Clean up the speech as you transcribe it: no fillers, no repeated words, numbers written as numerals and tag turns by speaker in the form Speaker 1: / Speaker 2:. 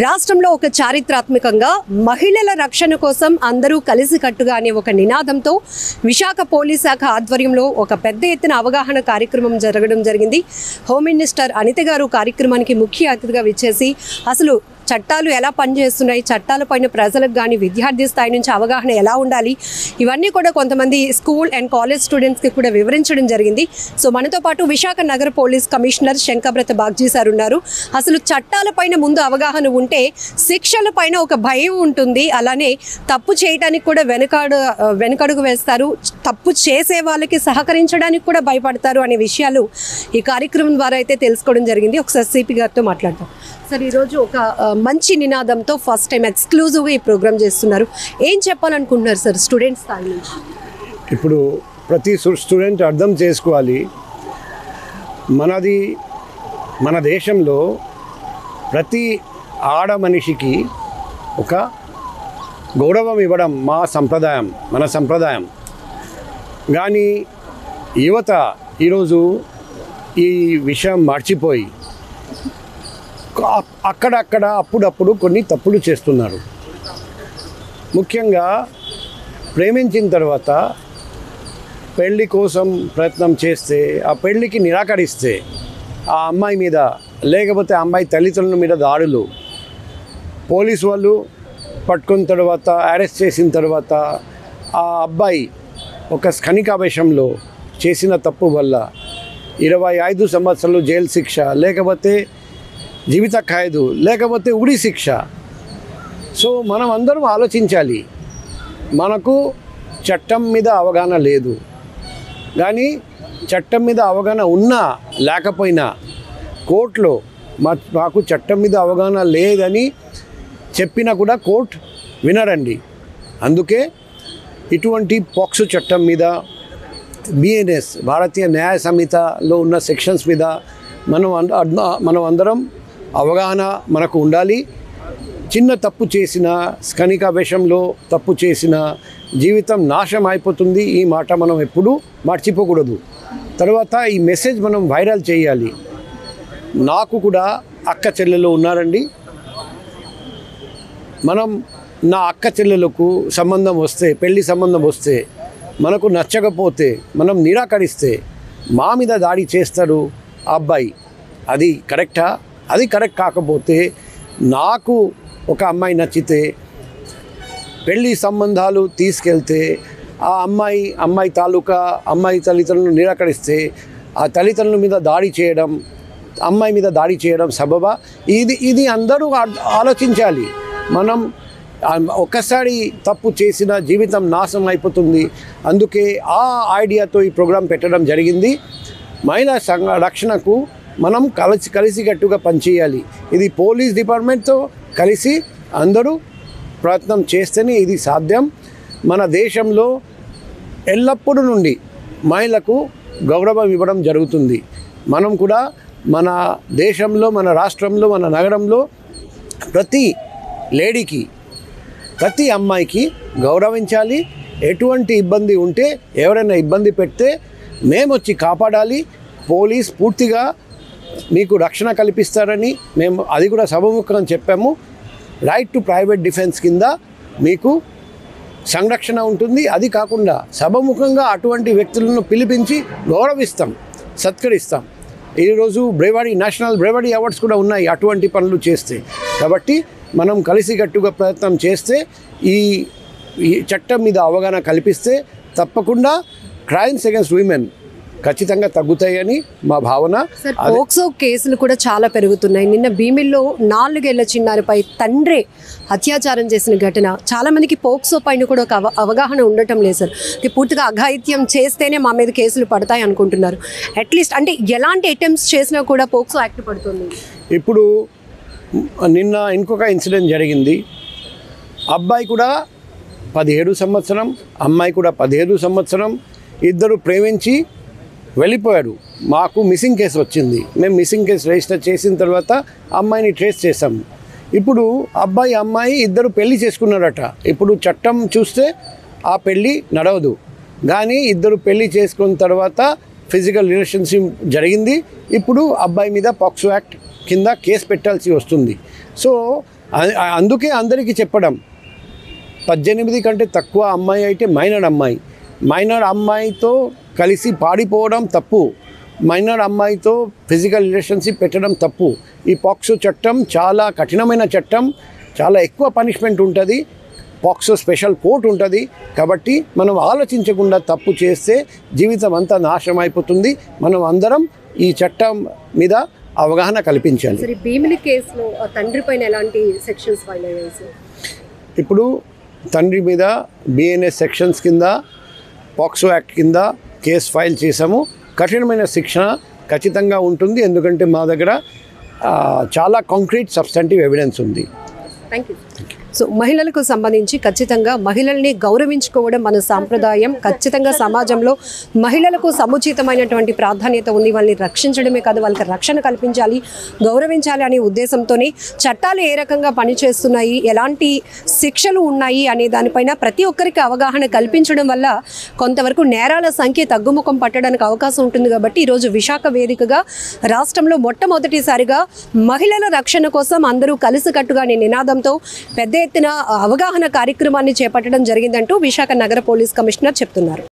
Speaker 1: రాష్ట్రంలో ఒక చారిత్రాత్మకంగా మహిళల రక్షణ కోసం అందరూ కలిసికట్టుగా అనే ఒక నినాదంతో విశాఖ పోలీస్ శాఖ ఆధ్వర్యంలో ఒక పెద్ద ఎత్తున అవగాహన కార్యక్రమం జరగడం జరిగింది. హోమ్ మినిస్టర్ అనిత గారు కార్యక్రమానికి ముఖ్య అతిథిగా విచ్చేసి అసలు చట్టాలు ఎలా పనిచేస్తున్నాయి, చట్టాలపైన ప్రజలకు కానీ విద్యార్థి స్థాయి నుంచి అవగాహన ఎలా ఉండాలి, ఇవన్నీ కూడా కొంతమంది స్కూల్ అండ్ కాలేజ్ స్టూడెంట్స్కి కూడా వివరించడం జరిగింది. సో మనతో పాటు విశాఖ నగర police commissioner Shankhabrata Bagchi sir ఉన్నారు. అసలు చట్టాలపైన ముందు అవగాహన ఉంటే శిక్షల పైన ఒక భయం ఉంటుంది, అలానే తప్పు చేయడానికి కూడా వెనకడుగు వేస్తారు, తప్పు చేసే వాళ్ళకి సహకరించడానికి కూడా భయపడతారు అనే విషయాలు ఈ కార్యక్రమం ద్వారా అయితే తెలుసుకోవడం జరిగింది. ఒకసారి సిపి గారితో మాట్లాడతాం. సార్, ఈరోజు ఒక మంచి నినాదంతో ఫస్ట్ టైం ఎక్స్క్లూజివ్గా ఈ ప్రోగ్రామ్ చేస్తున్నారు. ఏం చెప్పాలనుకుంటున్నారు సార్ స్టూడెంట్స్ స్థాయి నుంచి?
Speaker 2: ఇప్పుడు ప్రతి స్టూడెంట్ అర్థం చేసుకోవాలి, మన దేశంలో ప్రతి ఆడ మనిషికి ఒక గౌరవం ఇవ్వడం మన సంప్రదాయం. కానీ యువత ఈరోజు ఈ విషయం మర్చిపోయి అక్కడక్కడ అప్పుడప్పుడు కొన్ని తప్పులు చేస్తున్నారు. ముఖ్యంగా ప్రేమించిన తర్వాత పెళ్లి కోసం ప్రయత్నం చేస్తే, ఆ పెళ్లికి నిరాకరిస్తే ఆ అమ్మాయి మీద లేకపోతే అమ్మాయి తల్లిదండ్రుల మీద దాడులు, పోలీసు వాళ్ళు పట్టుకున్న తర్వాత అరెస్ట్ చేసిన తర్వాత ఆ అబ్బాయి ఒక క్షణికావేశంలో చేసిన తప్పు వల్ల 25 సంవత్సరాలు జైలు శిక్ష, లేకపోతే జీవిత ఖైదు, లేకపోతే ఉరి శిక్ష. సో మనం అందరం ఆలోచించాలి. మనకు చట్టం మీద అవగాహన లేదు, కానీ చట్టం మీద అవగాహన ఉన్నా లేకపోయినా కోర్టులో మాకు చట్టం మీద అవగాహన లేదని చెప్పినా కూడా కోర్టు వినరండి. అందుకే ఇటువంటి పాక్సో చట్టం మీద, బిఎన్ఎస్ భారతీయ న్యాయ సంహితలో ఉన్న సెక్షన్స్ మీద మనం అందరం అవగాహన మనకు ఉండాలి. చిన్న తప్పు చేసిన, క్షణికావేశంలో తప్పు చేసిన జీవితం నాశనం అయిపోతుంది. ఈ మాట మనం ఎప్పుడూ మర్చిపోకూడదు. తర్వాత ఈ మెసేజ్ మనం వైరల్ చేయాలి. నాకు కూడా అక్క చెల్లెలు ఉన్నారండి. నా అక్క చెల్లెలకు సంబంధం వస్తే, పెళ్లి సంబంధం వస్తే, మనకు నచ్చకపోతే, మనం నిరాకరిస్తే మా మీద దాడి చేస్తారు ఆ అబ్బాయి. అది కరెక్టా? అది కరెక్ట్ కాకపోతే, నాకు ఒక అమ్మాయి నచ్చితే పెళ్లి సంబంధాలు తీసుకెళ్తే ఆ అమ్మాయి తాలూకా అమ్మాయి తల్లిదండ్రులను నిరాకరిస్తే ఆ తల్లిదండ్రుల మీద దాడి చేయడం, అమ్మాయి మీద దాడి చేయడం సబబా? ఇది అందరూ ఆలోచించాలి. మనం ఒక్కసారి తప్పు చేసిన జీవితం నాశనం అయిపోతుంది. అందుకే ఆ ఐడియాతో ఈ ప్రోగ్రాం పెట్టడం జరిగింది. మహిళా రక్షణకు మనం కలిసికట్టుగా పనిచేయాలి. ఇది పోలీస్ డిపార్ట్మెంట్తో కలిసి అందరూ ప్రయత్నం చేస్తేనే ఇది సాధ్యం. మన దేశంలో ఎల్లప్పుడూ నుండి మహిళలకు గౌరవం ఇవ్వడం జరుగుతుంది. మనం కూడా మన దేశంలో, మన రాష్ట్రంలో, మన నగరంలో ప్రతి లేడీకి, ప్రతి అమ్మాయికి గౌరవించాలి. ఎటువంటి ఇబ్బంది ఉంటే, ఎవరైనా ఇబ్బంది పెడితే మేము వచ్చి కాపాడాలి. పోలీస్ పూర్తిగా మీకు రక్షణ కల్పిస్తారని మేము అది కూడా సభముఖంగా చెప్పాము. రైట్ టు ప్రైవేట్ డిఫెన్స్ కింద మీకు సంరక్షణ ఉంటుంది. అది కాకుండా సభముఖంగా అటువంటి వ్యక్తులను పిలిపించి గౌరవిస్తాం, సత్కరిస్తాం. ఈరోజు నేషనల్ బ్రేవరీ అవార్డ్స్ కూడా ఉన్నాయి అటువంటి పనులు చేస్తే. కాబట్టి మనం కలిసికట్టుగా ప్రయత్నం చేస్తే, ఈ చట్టం మీద అవగాహన కల్పిస్తే తప్పకుండా క్రైమ్స్ అగైన్స్ విమెన్ ఖచ్చితంగా తగ్గుతాయని మా భావన.
Speaker 1: పోక్సో కేసులు కూడా చాలా పెరుగుతున్నాయి. నిన్న భీమిల్లో 4 ఏళ్ల చిన్నారిపై తండ్రే అత్యాచారం చేసిన ఘటన. చాలా మందికి పోక్సో పైన కూడా ఒక అవగాహన ఉండటం లేదు సార్. పూర్తిగా అఘాయిత్యం చేస్తేనే మా మీద కేసులు పడతాయి అనుకుంటున్నారు. అట్లీస్ట్ అంటే ఎలాంటి అటెంప్ట్స్ చేసినా కూడా పోక్సో యాక్ట్ పడుతుంది.
Speaker 2: ఇప్పుడు నిన్న ఇంకొక ఇన్సిడెంట్ జరిగింది. అబ్బాయి కూడా 17 సంవత్సరం, అమ్మాయి కూడా 15 సంవత్సరం, ఇద్దరు ప్రేమించి వెళ్ళిపోయాడు. మాకు మిస్సింగ్ కేసు వచ్చింది. మేము మిస్సింగ్ కేసు రిజిస్టర్ చేసిన తర్వాత అమ్మాయిని ట్రేస్ చేసాము. ఇప్పుడు అమ్మాయి ఇద్దరు పెళ్లి చేసుకున్నారట. ఇప్పుడు చట్టం చూస్తే ఆ పెళ్ళి నడవదు, కానీ ఇద్దరు పెళ్లి చేసుకున్న తర్వాత ఫిజికల్ రిలేషన్షిప్ జరిగింది. ఇప్పుడు అబ్బాయి మీద పాక్సో యాక్ట్ కింద కేసు పెట్టాల్సి వస్తుంది. సో అందుకే అందరికీ చెప్పడం, 18 కంటే తక్కువ అమ్మాయి అయితే మైనర్ అమ్మాయితో కలిసి పాడిపోవడం తప్పు, మైనర్ అమ్మాయితో ఫిజికల్ రిలేషన్షిప్ పెట్టడం తప్పు. ఈ పాక్సో చట్టం చాలా కఠినమైన చట్టం, చాలా ఎక్కువ పనిష్మెంట్ ఉంటుంది, పాక్సో స్పెషల్ కోర్ట్ ఉంటుంది. కాబట్టి మనం ఆలోచించకుండా తప్పు చేస్తే జీవితం అంతా నాశనం అయిపోతుంది. మనం అందరం ఈ చట్టం మీద అవగాహన కల్పించాలి.
Speaker 1: సరే, భీమిలి కేసులో తండ్రి పైన ఎలాంటి సెక్షన్స్ ఫైల్ అయ్యాయి సార్?
Speaker 2: ఇప్పుడు తండ్రి మీద బిఎన్ఎస్ సెక్షన్స్ కింద, పాక్సో యాక్ట్ కింద కేసు ఫైల్ చేసాము. కఠినమైన శిక్షణ ఖచ్చితంగా ఉంటుంది, ఎందుకంటే మా దగ్గర చాలా కాంక్రీట్ సబ్స్టాంటివ్ ఎవిడెన్స్ ఉంది.
Speaker 1: Thank you. సో మహిళలకు సంబంధించి ఖచ్చితంగా మహిళల్ని గౌరవించుకోవడం మన సాంప్రదాయం. ఖచ్చితంగా సమాజంలో మహిళలకు సముచితమైనటువంటి ప్రాధాన్యత ఉంది. వాళ్ళని రక్షించడమే కాదు, వాళ్ళకి రక్షణ కల్పించాలి, గౌరవించాలి అనే ఉద్దేశంతోనే చట్టాలు ఏ రకంగా పనిచేస్తున్నాయి, ఎలాంటి శిక్షలు ఉన్నాయి అనే దానిపైన ప్రతి ఒక్కరికి అవగాహన కల్పించడం వల్ల కొంతవరకు నేరాల సంఖ్య తగ్గుముఖం పట్టడానికి అవకాశం ఉంటుంది. కాబట్టి ఈరోజు విశాఖ వేదికగా రాష్ట్రంలో మొట్టమొదటిసారిగా మహిళల రక్షణ కోసం అందరూ కలిసికట్టుగా అనే నినాదంతో పెద్ద ఎత్తున అవగాహన కార్యక్రమాన్ని చేపట్టడం జరిగిందంటూ విశాఖ నగర పోలీస్ కమిషనర్ చెప్తున్నారు.